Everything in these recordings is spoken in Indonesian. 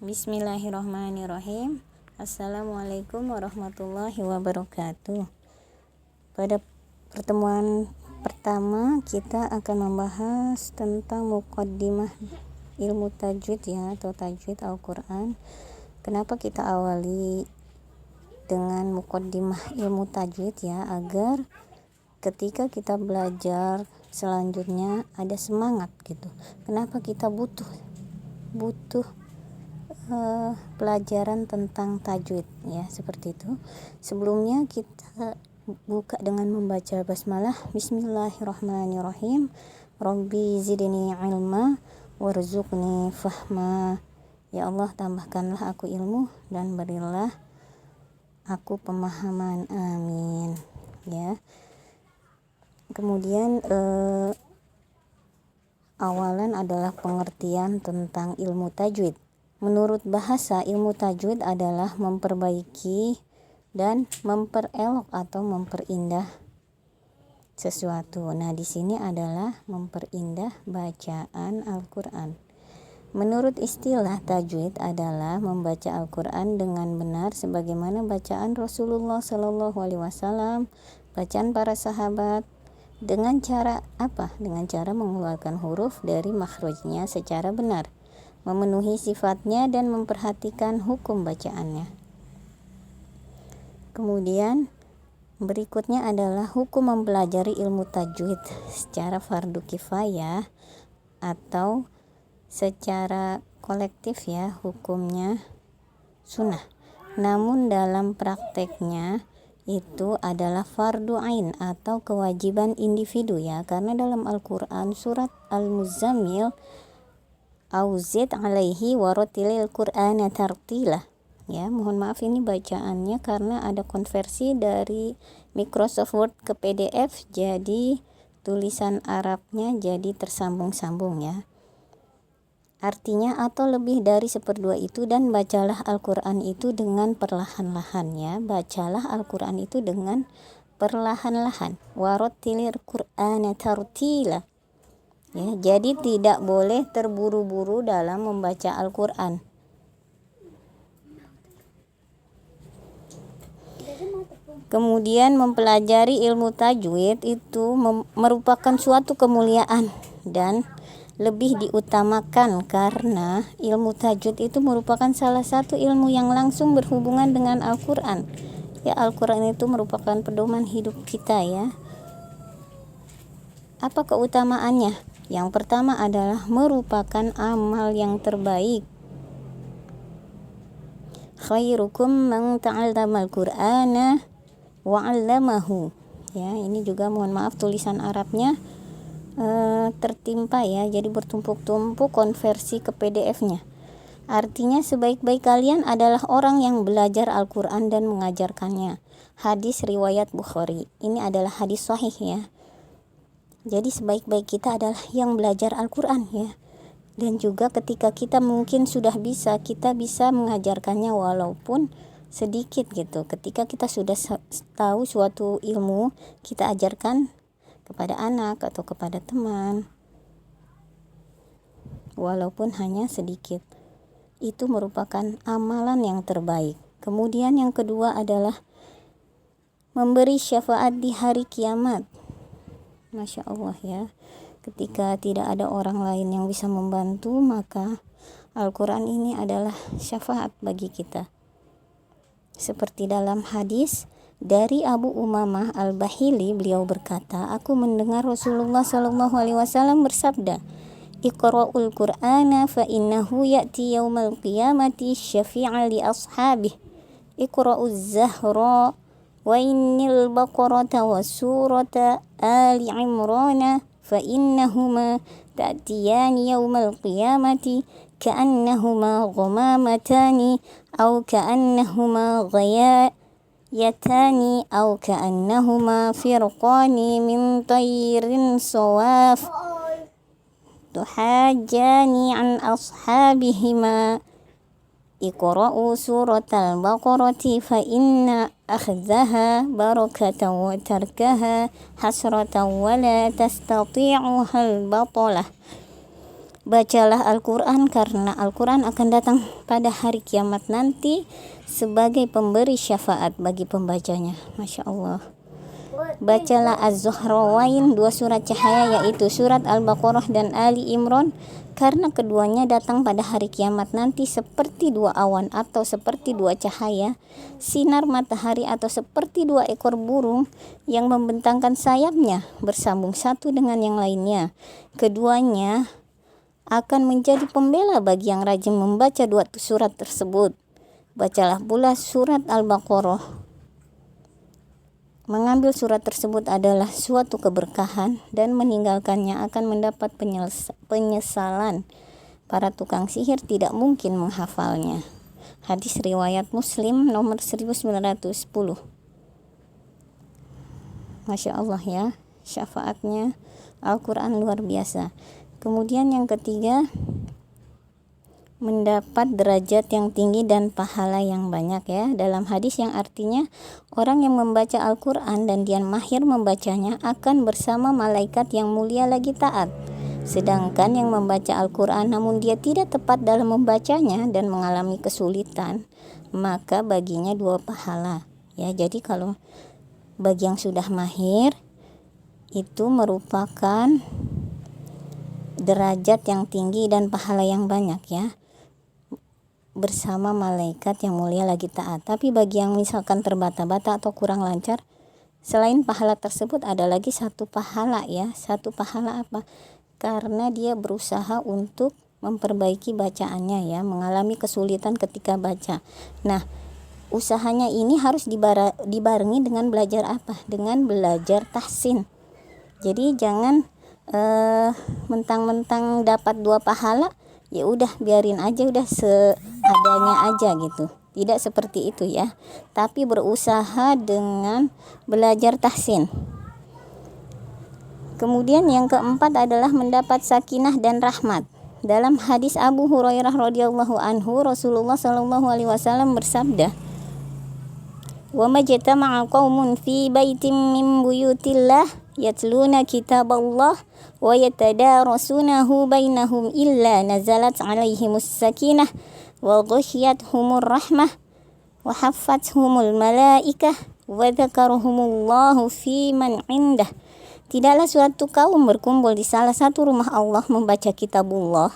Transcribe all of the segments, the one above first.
Bismillahirrahmanirrahim. Assalamualaikum warahmatullahi wabarakatuh. Pada pertemuan pertama kita akan membahas tentang muqaddimah ilmu tajwid ya, atau tajwid Al-Quran. Kenapa kita awali dengan muqaddimah ilmu tajwid ya, agar ketika kita belajar selanjutnya ada semangat gitu. Kenapa kita butuh pelajaran tentang tajwid ya, seperti itu. Sebelumnya kita buka dengan membaca basmalah. Bismillahirrahmanirrahim. Rabbi zidni ilma warzuqni fahma. Ya Allah, tambahkanlah aku ilmu dan berilah aku pemahaman, amin ya. Kemudian awalan adalah pengertian tentang ilmu tajwid. Menurut bahasa, ilmu tajwid adalah memperbaiki dan memperelok atau memperindah sesuatu. Nah, di sini adalah memperindah bacaan Al-Quran. Menurut istilah, tajwid adalah membaca Al-Quran dengan benar sebagaimana bacaan Rasulullah SAW, bacaan para sahabat. Dengan cara apa? Dengan cara mengeluarkan huruf dari makhrajnya secara benar, memenuhi sifatnya dan memperhatikan hukum bacaannya. Kemudian berikutnya adalah hukum mempelajari ilmu tajwid secara fardu kifayah atau secara kolektif ya, hukumnya sunnah. Namun dalam prakteknya itu adalah fardu ain atau kewajiban individu ya, karena dalam Al-Quran surat Al-Muzammil auzid alaihi warotilil qur'ana tartila ya. Mohon maaf ini bacaannya karena ada konversi dari Microsoft Word ke PDF, jadi tulisan Arabnya jadi tersambung-sambung ya. Artinya atau lebih dari 1/2 itu, dan bacalah Al-Quran itu dengan perlahan-lahan ya. Bacalah Al-Quran itu dengan perlahan-lahan. Warotilil qur'ana tartila ya, jadi tidak boleh terburu-buru dalam membaca Al-Quran. Kemudian mempelajari ilmu tajwid itu merupakan suatu kemuliaan dan lebih diutamakan karena ilmu tajwid itu merupakan salah satu ilmu yang langsung berhubungan dengan Al-Quran. Ya, Al-Quran itu merupakan pedoman hidup kita ya. Apa keutamaannya? Yang pertama adalah merupakan amal yang terbaik. Khairukum man ta'allamal Qur'ana wa 'allamahu. Ya, ini juga mohon maaf tulisan Arabnya tertimpa ya, jadi bertumpuk-tumpuk konversi ke PDF-nya. Artinya sebaik-baik kalian adalah orang yang belajar Al-Quran dan mengajarkannya. Hadis riwayat Bukhari. Ini adalah hadis sahih ya. Jadi sebaik-baik kita adalah yang belajar Al-Quran ya. Dan juga ketika kita mungkin sudah bisa, kita bisa mengajarkannya walaupun sedikit gitu. Ketika kita sudah tahu suatu ilmu, kita ajarkan kepada anak atau kepada teman walaupun hanya sedikit. Itu merupakan amalan yang terbaik. Kemudian yang kedua adalah memberi syafaat di hari kiamat. Masya Allah ya, ketika tidak ada orang lain yang bisa membantu, maka Al-Quran ini adalah syafaat bagi kita. Seperti dalam hadis dari Abu Umamah Al-Bahili, beliau berkata, aku mendengar Rasulullah SAW bersabda, Iqra'ul Qur'ana fa innahu ya'ti yawmal qiyamati syafi'a li ashabih. Iqra'uz Zahra wa innil baqarata wa surata Ali Imrana fa innahuma ta'tiyani yawmal qiyamati ka'annahuma ghamamatani aw ka'annahuma ghayatani aw ka'annahuma firqani min tayrin sawaf tuhajjani an ashabihima. Iqra'u suratal baqarati fa inna akhzaha barakatan wa tarkaha hasratan wa la tastati'uhal batalah. Bacalah Al-Quran karena Al-Quran akan datang pada hari kiamat nanti sebagai pemberi syafaat bagi pembacanya. Masya Allah. Bacalah Az-Zuhrawain, 2 surat cahaya yaitu surat Al-Baqarah dan Ali Imran, karena keduanya datang pada hari kiamat nanti seperti 2 awan atau seperti 2 cahaya sinar matahari atau seperti 2 ekor burung yang membentangkan sayapnya bersambung satu dengan yang lainnya. Keduanya akan menjadi pembela bagi yang rajin membaca 2 surat tersebut. Bacalah pula surat Al-Baqarah. Mengambil surat tersebut adalah suatu keberkahan dan meninggalkannya akan mendapat penyesalan. Para tukang sihir tidak mungkin menghafalnya. Hadis riwayat Muslim nomor 1910. Masya Allah ya, syafaatnya Al-Quran luar biasa. Kemudian yang ketiga, mendapat derajat yang tinggi dan pahala yang banyak ya. Dalam hadis yang artinya orang yang membaca Al-Quran dan dia mahir membacanya akan bersama malaikat yang mulia lagi taat. Sedangkan yang membaca Al-Quran namun dia tidak tepat dalam membacanya dan mengalami kesulitan, maka baginya 2 pahala ya. Jadi kalau bagi yang sudah mahir itu merupakan derajat yang tinggi dan pahala yang banyak ya, bersama malaikat yang mulia lagi taat. Tapi bagi yang misalkan terbata-bata atau kurang lancar, selain pahala tersebut ada lagi 1 pahala ya. 1 pahala apa? Karena dia berusaha untuk memperbaiki bacaannya ya, mengalami kesulitan ketika baca. Nah, usahanya ini harus dibarengi dengan belajar apa? Dengan belajar tahsin. Jadi jangan mentang-mentang dapat 2 pahala ya udah biarin aja, udah seadanya aja gitu. Tidak seperti itu ya, tapi berusaha dengan belajar tahsin. Kemudian yang keempat adalah mendapat sakinah dan rahmat. Dalam hadis Abu Hurairah radhiyallahu anhu, Rasulullah sallallahu alaihi wasallam bersabda, "Wa majtama'a qaumun fi baitin min buyutillah yatluna kitaballah wa yatadarasunahu bainahum illa nazalat alaihimus sakinah wa ghasyiyatuhumur rahmah wa haffathumul malaikah wa dzakaruhumullahu fi man indah." Tidaklah suatu kaum berkumpul di salah satu rumah Allah membaca kitabullah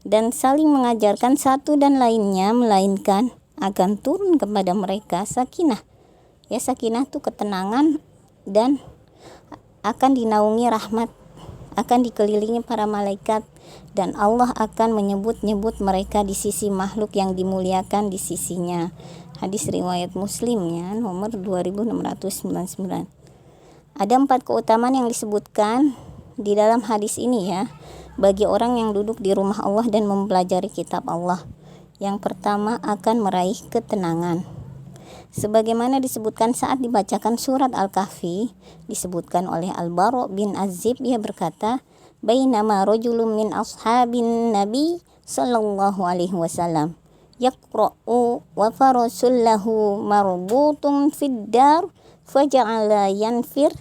dan saling mengajarkan satu dan lainnya, melainkan akan turun kepada mereka sakinah. Ya, sakinah itu ketenangan dan akan dinaungi rahmat, akan dikelilingi para malaikat, dan Allah akan menyebut-nyebut mereka di sisi makhluk yang dimuliakan di sisinya. Hadis riwayat Muslim ya, nomor 2699. Ada 4 keutamaan yang disebutkan di dalam hadis ini ya, bagi orang yang duduk di rumah Allah dan mempelajari kitab Allah. Yang pertama, akan meraih ketenangan. Sebagaimana disebutkan saat dibacakan surat Al-Kahfi, disebutkan oleh Al-Bara' bin Azib, ia berkata, "Bainama rajulun min ashabin Nabi sallallahu alaihi wasallam yaqra'u wa farasul lahu marbutun fid dar faja'ala yanfir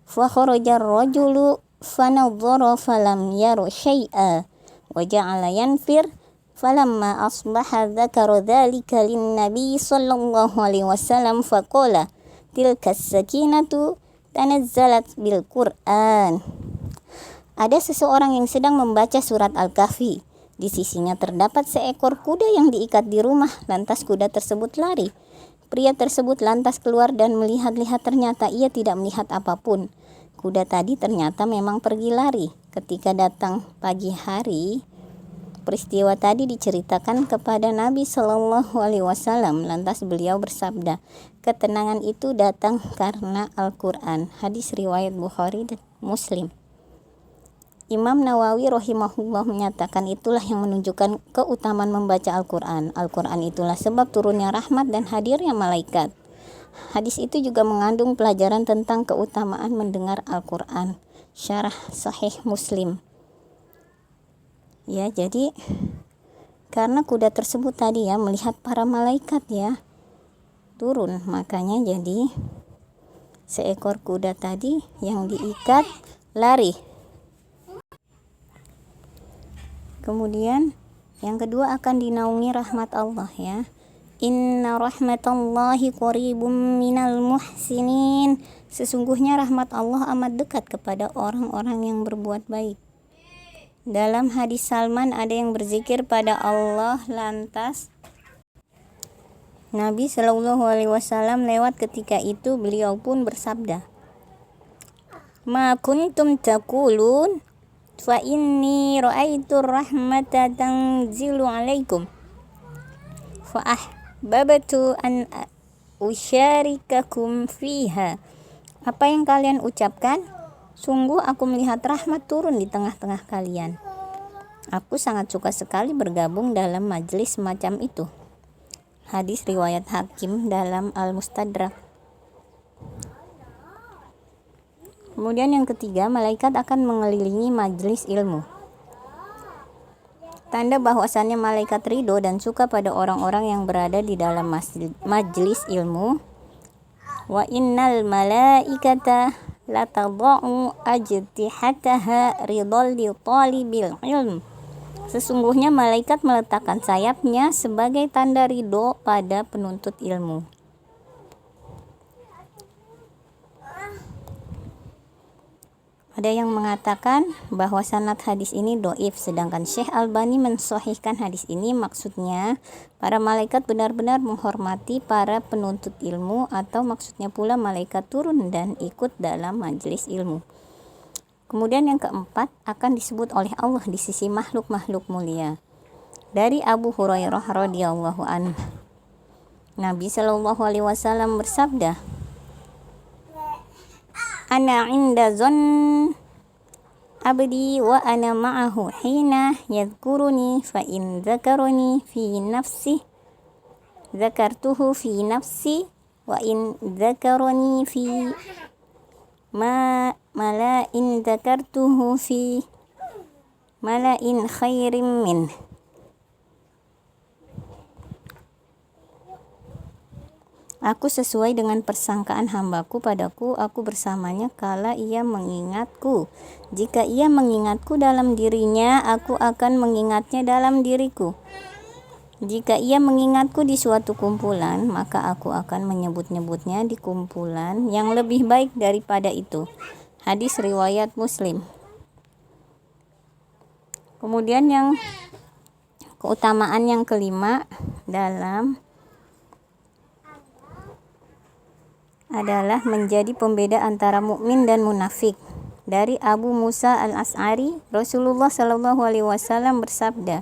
fa kharaja ar-rajulu fanadhara falam yara syai'a wa ja'ala yanfir falamma asbaha dzakara dzalika lin-nabi sallallahu alaihi wasallam faqala tilka as-sakinatu tanazzalat bil Qur'an." Ada seseorang yang sedang membaca surat Al-Kahfi. Di sisinya terdapat seekor kuda yang diikat di rumah. Lantas kuda tersebut lari. Pria tersebut lantas keluar dan melihat-lihat, ternyata ia tidak melihat apapun. Kuda tadi ternyata memang pergi lari. Ketika datang pagi hari, peristiwa tadi diceritakan kepada Nabi Shallallahu Alaihi Wasallam. Lantas beliau bersabda, ketenangan itu datang karena Al-Quran. Hadis riwayat Bukhari dan Muslim. Imam Nawawi rahimahullah menyatakan itulah yang menunjukkan keutamaan membaca Al-Quran. Al-Quran itulah sebab turunnya rahmat dan hadirnya malaikat. Hadis itu juga mengandung pelajaran tentang keutamaan mendengar Al-Quran. Syarah Sahih Muslim. Ya, jadi karena kuda tersebut tadi ya melihat para malaikat ya turun, makanya jadi seekor kuda tadi yang diikat lari. Kemudian yang kedua akan dinaungi rahmat Allah ya. Inna rahmatallahi qaribum minal muhsinin. Sesungguhnya rahmat Allah amat dekat kepada orang-orang yang berbuat baik. Dalam hadis Salman ada yang berzikir pada Allah, lantas Nabi Shallallahu Alaihi Wasallam lewat ketika itu, beliau pun bersabda, Ma kuntum taqulun fa inni ra'aitu rahmata tanzilu alaikum fa ahbabtu an usyarikakum fiha. Apa yang kalian ucapkan? Sungguh aku melihat rahmat turun di tengah-tengah kalian. Aku sangat suka sekali bergabung dalam majelis semacam itu. Hadis riwayat Hakim dalam Al-Mustadrak. Kemudian yang ketiga, malaikat akan mengelilingi majelis ilmu. Tanda bahwasannya malaikat ridho dan suka pada orang-orang yang berada di dalam majelis ilmu. Wa innal malaikata la tadau ajtihataha ridal li talibil ilm. Sesungguhnya malaikat meletakkan sayapnya sebagai tanda ridho pada penuntut ilmu. Ada yang mengatakan bahwa sanad hadis ini dhaif, sedangkan Syekh Albani mensahihkan hadis ini. Maksudnya para malaikat benar-benar menghormati para penuntut ilmu, atau maksudnya pula malaikat turun dan ikut dalam majelis ilmu. Kemudian yang keempat akan disebut oleh Allah di sisi makhluk-makhluk mulia. Dari Abu Hurairah radhiyallahu anhu, Nabi Shallallahu Alaihi Wasallam bersabda, Ana inda zon abdi wa ana ma'ahu hina yadhkuruni fa in dzakarani fi nafsi dzakartuhu fi nafsi wa in dzakarani fi mala'in dzakartuhu fi mala'in khairim min. Aku sesuai dengan persangkaan hambaku padaku, aku bersamanya kala ia mengingatku. Jika ia mengingatku dalam dirinya, aku akan mengingatnya dalam diriku. Jika ia mengingatku di suatu kumpulan, maka aku akan menyebut-nyebutnya di kumpulan yang lebih baik daripada itu. Hadis riwayat Muslim. Kemudian yang keutamaan yang kelima adalah menjadi pembeda antara mukmin dan munafik. Dari Abu Musa al-As'ari, Rasulullah Shallallahu Alaihi Wasallam bersabda,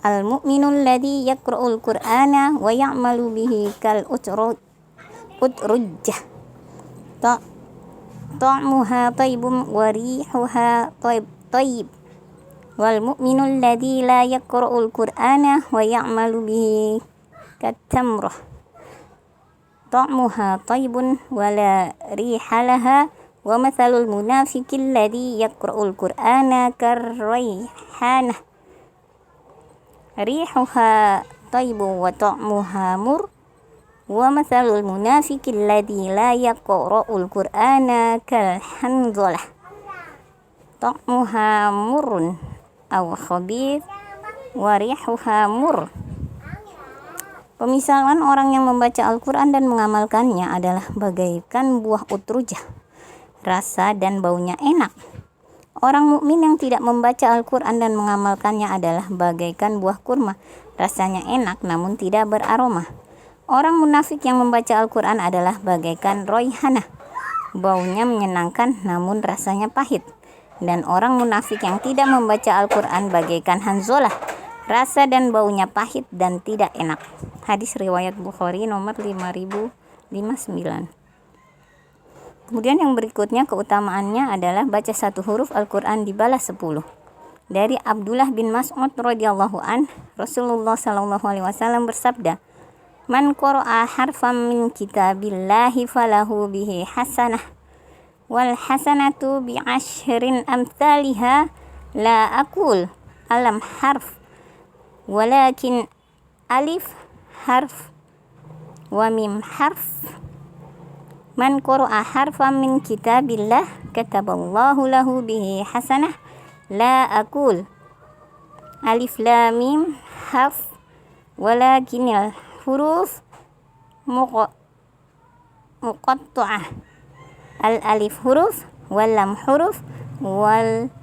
Al-mu'minul ladzi yaqra'ul Qur'ana wa ya'malu bihi kal utrujjah ta'muha tayyibun wa rihuha tayyib wal mu'minul ladzi la yaqra'ul Qur'ana wa ya'malu bihi katamrah ta'muha tayyibun wala rihalaha wa mathalul munafiqil ladzi yaqra'ul Qur'ana karrayhanah rihuha tayyibun wa ta'muha mur wa mathalul munafiqil ladzi la yaqra'ul Qur'ana kalhanzalah ta'muha murrun aw khabith wa rihuha mur. Pemisalan orang yang membaca Al-Quran dan mengamalkannya adalah bagaikan buah utrujah, rasa dan baunya enak. Orang mukmin yang tidak membaca Al-Quran dan mengamalkannya adalah bagaikan buah kurma, rasanya enak namun tidak beraroma. Orang munafik yang membaca Al-Quran adalah bagaikan royhanah, baunya menyenangkan namun rasanya pahit. Dan orang munafik yang tidak membaca Al-Quran bagaikan hanzolah, rasa dan baunya pahit dan tidak enak. Hadis riwayat Bukhari nomor 5059. Kemudian yang berikutnya keutamaannya adalah baca satu huruf Al-Quran dibalas 10. Dari Abdullah bin Mas'ud radhiyallahu an, Rasulullah Shallallahu Alaihi Wasallam bersabda, Man qara'a harfan min kitabillahi falahu bihi hasanah wal hasanatu bi asyrin amthaliha la aqul alam harf walakin alif harf wa mim harf. Man qara'a harfan min kitabillah kataballahu lahu bihi hasanah la aqul alif lam mim haf walakinil huruf muqatta'ah. Al alif huruf, wal lam huruf, wal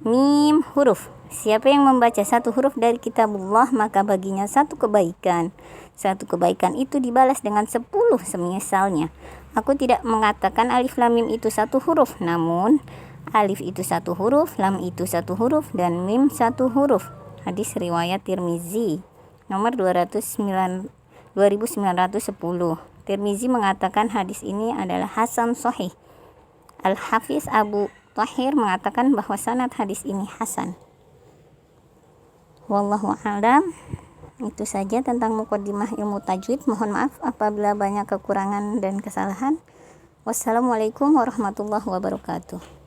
mim huruf. Siapa yang membaca satu huruf dari kitabullah, maka baginya satu kebaikan. Satu kebaikan itu dibalas dengan 10 semisalnya. Aku tidak mengatakan alif lam mim itu satu huruf, namun alif itu satu huruf, lam itu satu huruf, dan mim satu huruf. Hadis riwayat Tirmizi nomor 2910. Tirmizi mengatakan hadis ini adalah hasan sahih. Al-Hafiz Abu Thahir mengatakan bahwa sanad hadis ini hasan. Wallahu a'lam. Itu saja tentang muqaddimah ilmu tajwid. Mohon maaf apabila banyak kekurangan dan kesalahan. Wassalamualaikum warahmatullahi wabarakatuh.